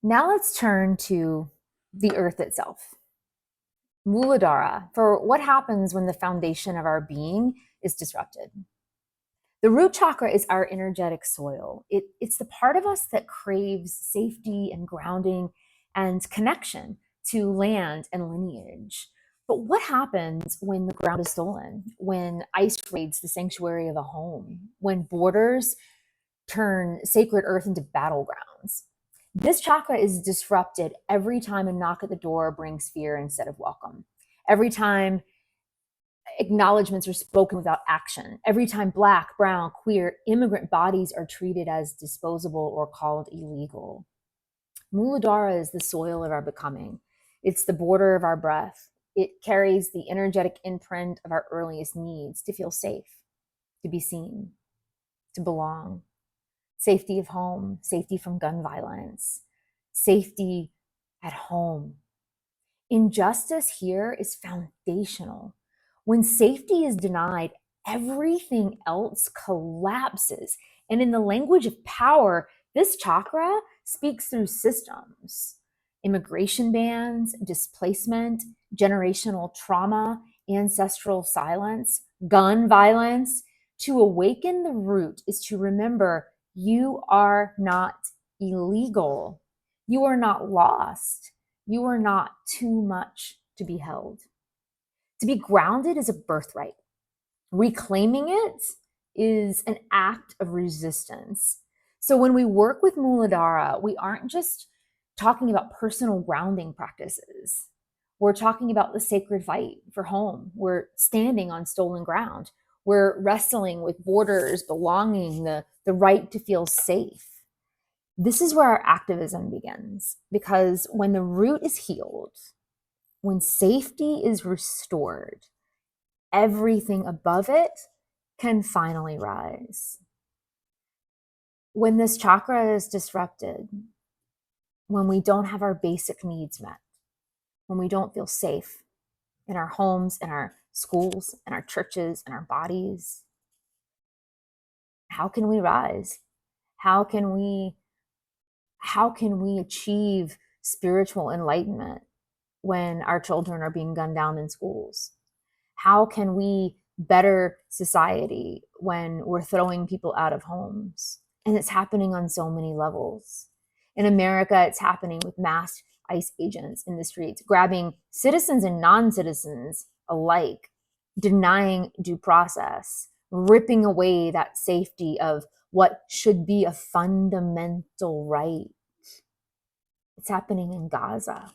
Now let's turn to the earth itself. Muladhara, for what happens when the foundation of our being is disrupted. The root chakra is our energetic soil. It's the part of us that craves safety and grounding and connection to land and lineage. But what happens when the ground is stolen? When ice raids the sanctuary of a home? When borders turn sacred earth into battlegrounds? This chakra is disrupted every time a knock at the door brings fear instead of welcome. Every time acknowledgments are spoken without action. Every time Black, brown, queer, immigrant bodies are treated as disposable or called illegal. Muladhara is the soil of our becoming. It's the border of our breath. It carries the energetic imprint of our earliest needs to feel safe, to be seen, to belong. Safety of home, safety from gun violence, safety at home. Injustice here is foundational. When safety is denied, everything else collapses. And in the language of power, this chakra speaks through systems: immigration bans, displacement, generational trauma, ancestral silence, gun violence. To awaken the root is to remember you are not illegal. You are not lost. You are not too much to be held. To be grounded is a birthright. Reclaiming it is an act of resistance. So when we work with Muladhara, we aren't just talking about personal grounding practices. We're talking about the sacred fight for home. We're standing on stolen ground. We're wrestling with borders, belonging, the right to feel safe. This is where our activism begins, because when the root is healed, when safety is restored, everything above it can finally rise. When this chakra is disrupted, when we don't have our basic needs met, when we don't feel safe in our homes, in our schools, in our churches, in our bodies, how can we rise? How can we achieve spiritual enlightenment when our children are being gunned down in schools? How can we better society when we're throwing people out of homes? And it's happening on so many levels. In America, it's happening with masked ICE agents in the streets, grabbing citizens and non-citizens alike, denying due process, ripping away that safety of what should be a fundamental right. It's happening in Gaza,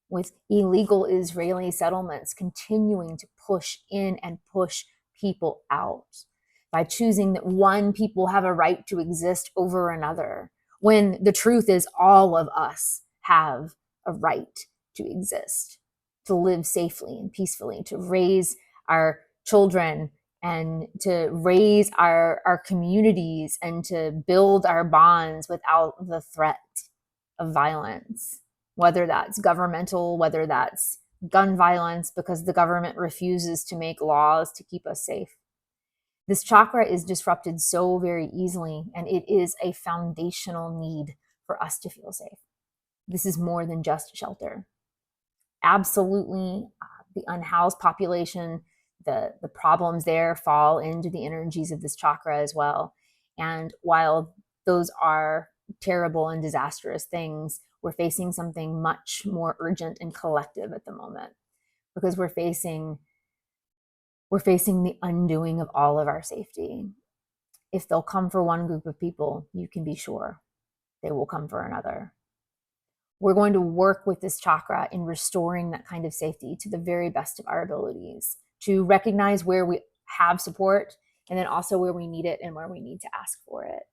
with illegal Israeli settlements continuing to push in and push people out by choosing that one people have a right to exist over another, when the truth is all of us have a right to exist, to live safely and peacefully, to raise our children and to raise our communities and to build our bonds without the threat of violence, whether that's governmental, whether that's gun violence, because the government refuses to make laws to keep us safe. This chakra is disrupted so very easily, and it is a foundational need for us to feel safe. This is more than just shelter. Absolutely, the unhoused population, the problems there fall into the energies of this chakra as well. And while those are terrible and disastrous things, we're facing something much more urgent and collective at the moment, because we're facing the undoing of all of our safety. If they'll come for one group of people, you can be sure they will come for another. We're going to work with this chakra in restoring that kind of safety to the very best of our abilities, to recognize where we have support and then also where we need it and where we need to ask for it.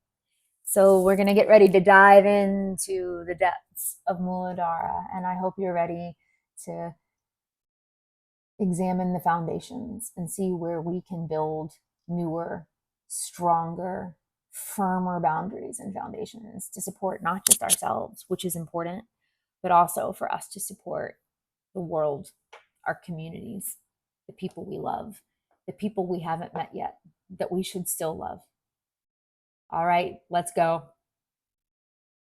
So we're going to get ready to dive into the depths of Muladhara, and I hope you're ready to examine the foundations and see where we can build newer, stronger, firmer boundaries and foundations to support not just ourselves, which is important, but also for us to support the world, our communities, the people we love, the people we haven't met yet that we should still love. All right, let's go.